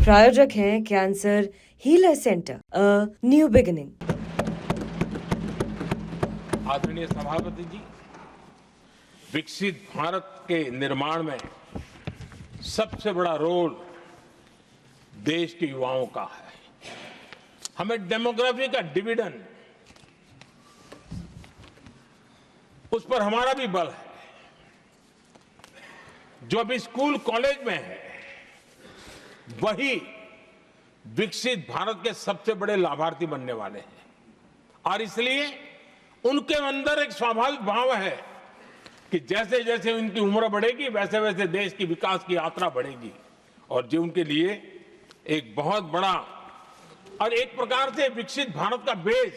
प्रायोजक हैं cancer healer centre, a new beginning. आदरणीय सभापति जी, विकसित भारत के निर्माण में सबसे बड़ा रोल देश के युवाओं का है। हमें डेमोग्राफी का डिविडेंड, उस पर हमारा भी बल है। जो अभी स्कूल कॉलेज में है वही विकसित भारत के सबसे बड़े लाभार्थी बनने वाले हैं, और इसलिए उनके अंदर एक स्वाभाविक भाव है कि जैसे जैसे उनकी उम्र बढ़ेगी वैसे वैसे देश की विकास की यात्रा बढ़ेगी, और जो उनके लिए एक बहुत बड़ा और एक प्रकार से विकसित भारत का बेस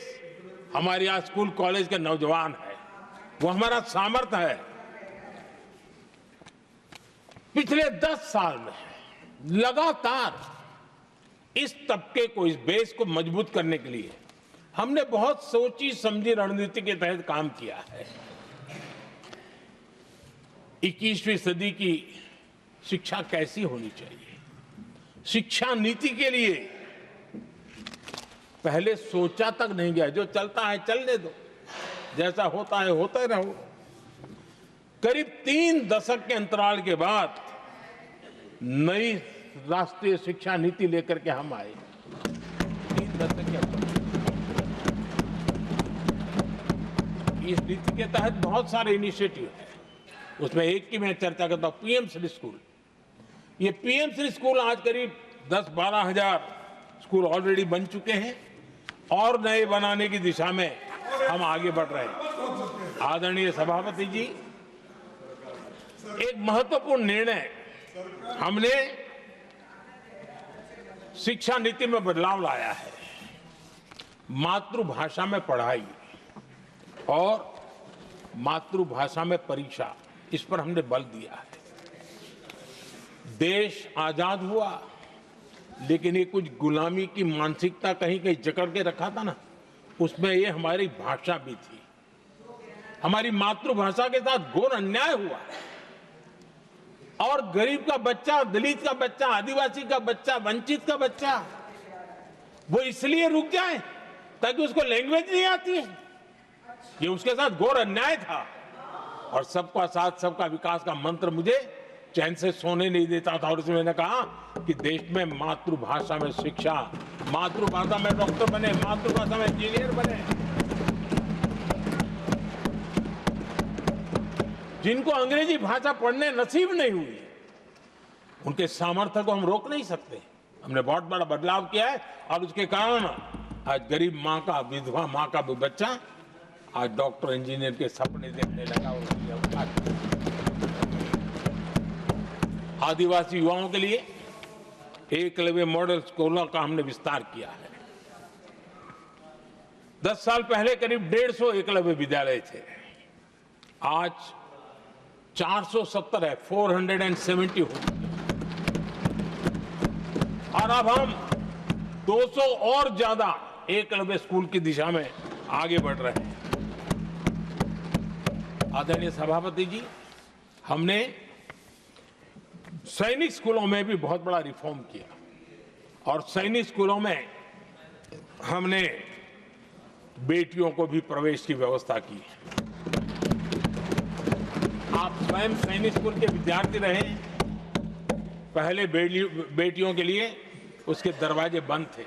हमारे यहाँ स्कूल कॉलेज के नौजवान है, वो हमारा सामर्थ्य है। पिछले 10 साल में लगातार इस तबके को, इस बेस को मजबूत करने के लिए हमने बहुत सोची समझी रणनीति के तहत काम किया है। 21वीं सदी की शिक्षा कैसी होनी चाहिए, शिक्षा नीति के लिए पहले सोचा तक नहीं गया। जो चलता है चलने दो, जैसा होता है होते रहो। करीब 3 दशक के अंतराल के बाद नई राष्ट्रीय शिक्षा नीति लेकर के हम आए। 3 दशक के अंतराल, इस नीति के तहत बहुत सारे इनिशिएटिव हैं। उसमें एक की मैं चर्चा करता हूं, पीएम श्री स्कूल। ये पीएम श्री स्कूल आज करीब 10-12 हजार स्कूल ऑलरेडी बन चुके हैं, और नए बनाने की दिशा में हम आगे बढ़ रहे हैं। आदरणीय सभापति जी, एक महत्वपूर्ण निर्णय हमने शिक्षा नीति में बदलाव लाया है। मातृभाषा में पढ़ाई और मातृभाषा में परीक्षा, इस पर हमने बल दिया है। देश आजाद हुआ, लेकिन ये कुछ गुलामी की मानसिकता कहीं कहीं जकड़ के रखा था ना, उसमें ये हमारी भाषा भी थी। हमारी मातृभाषा के साथ घोर अन्याय हुआ, और गरीब का बच्चा, दलित का बच्चा, आदिवासी का बच्चा, वंचित का बच्चा वो इसलिए रुक जाए ताकि उसको लैंग्वेज नहीं आती है। ये उसके साथ घोर अन्याय था, और सबका साथ सबका विकास का मंत्र मुझे चैन से सोने नहीं देता था। और इसमें मैंने कहा कि देश में मातृभाषा में शिक्षा, मातृभाषा में डॉक्टर बने, मातृभाषा में इंजीनियर बने। जिनको अंग्रेजी भाषा पढ़ने नसीब नहीं हुई, उनके सामर्थ्य को हम रोक नहीं सकते। हमने बहुत बड़ा बदलाव किया है, और उसके कारण आज गरीब माँ का, विधवा माँ का भी बच्चा आज डॉक्टर इंजीनियर के सपने देखने लगा। आदिवासी युवाओं के लिए एकलव्य मॉडल स्कूलों का हमने विस्तार किया है। 10 साल पहले करीब 150 एकलव्य विद्यालय थे, आज 470 है, 470 हो चुके हैं। और अब हम 200 और ज्यादा एकलव्य स्कूल की दिशा में आगे बढ़ रहे हैं। आदरणीय सभापति जी, हमने सैनिक स्कूलों में भी बहुत बड़ा रिफॉर्म किया, और सैनिक स्कूलों में हमने बेटियों को भी प्रवेश की व्यवस्था की। आप स्वयं सैनिक स्कूल के विद्यार्थी रहे। पहले बेटियों के लिए उसके दरवाजे बंद थे,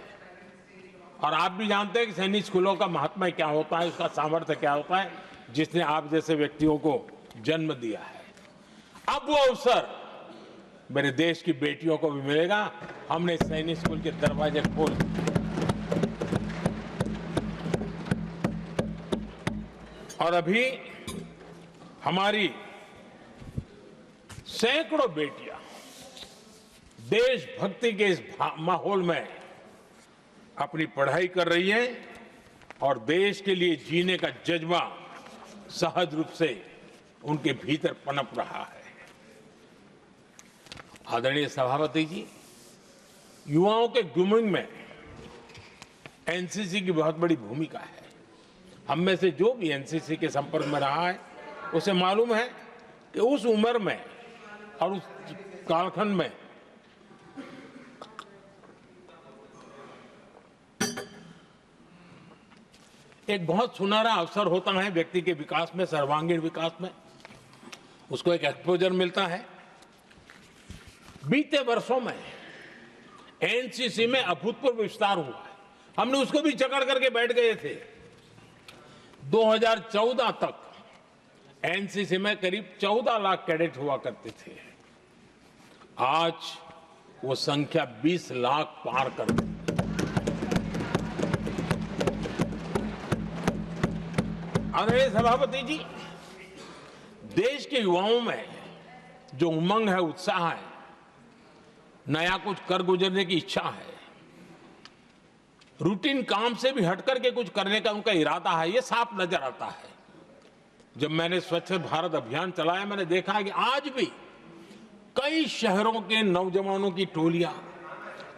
और आप भी जानते हैं कि सैनिक स्कूलों का महात्मा क्या होता है, उसका सामर्थ्य क्या होता है, जिसने आप जैसे व्यक्तियों को जन्म दिया है। अब वो अवसर मेरे देश की बेटियों को भी मिलेगा। हमने सैनिक स्कूल के दरवाजे खोल दिए, और अभी हमारी सैकड़ों बेटियां देशभक्ति के इस माहौल में अपनी पढ़ाई कर रही हैं, और देश के लिए जीने का जज्बा सहज रूप से उनके भीतर पनप रहा है। आदरणीय सभापति जी, युवाओं के ग्रूमिंग में एनसीसी की बहुत बड़ी भूमिका है। हम में से जो भी एनसीसी के संपर्क में रहा है उसे मालूम है कि उस उम्र में और उस कालखंड में एक बहुत सुनहरा अवसर होता है व्यक्ति के विकास में, सर्वांगीण विकास में, उसको एक एक्सपोजर मिलता है। बीते वर्षों में एनसीसी में अभूतपूर्व विस्तार हुआ है। हमने उसको भी जकड़ करके बैठ गए थे। 2014 तक एनसीसी में करीब 14 लाख कैडेट हुआ करते थे। आज वो संख्या 20 लाख पार कर गई। आदरणीय सभापति जी, देश के युवाओं में जो उमंग है, उत्साह है, नया कुछ कर गुजरने की इच्छा है, रूटीन काम से भी हटकर के कुछ करने का उनका इरादा है, ये साफ नजर आता है। जब मैंने स्वच्छ भारत अभियान चलाया, मैंने देखा है कि आज भी कई शहरों के नौजवानों की टोलियां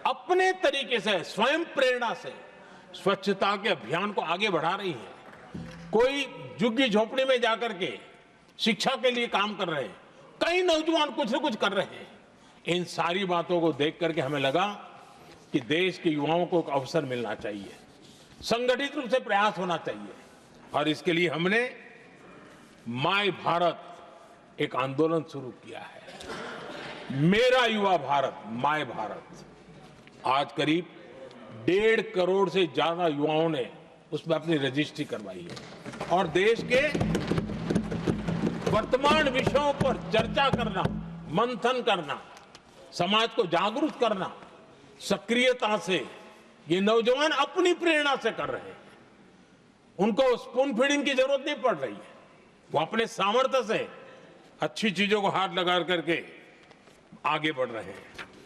अपने तरीके से, स्वयं प्रेरणा से स्वच्छता के अभियान को आगे बढ़ा रही है। कोई झुग्गी झोपड़ी में जाकर के शिक्षा के लिए काम कर रहे हैं, कई नौजवान कुछ न कुछ कर रहे हैं। इन सारी बातों को देख करके हमें लगा कि देश के युवाओं को एक अवसर मिलना चाहिए, संगठित रूप से प्रयास होना चाहिए, और इसके लिए हमने माय भारत एक आंदोलन शुरू किया है। मेरा युवा भारत, माय भारत। आज करीब 1.5 करोड़ से ज्यादा युवाओं ने उसमें अपनी रजिस्ट्री करवाई है, और देश के वर्तमान विषयों पर चर्चा करना, मंथन करना, समाज को जागरूक करना, सक्रियता से ये नौजवान अपनी प्रेरणा से कर रहे हैं। उनको स्पून फीडिंग की जरूरत नहीं पड़ रही है, वो अपने सामर्थ्य से अच्छी चीजों को हाथ लगा करके आगे बढ़ रहे हैं।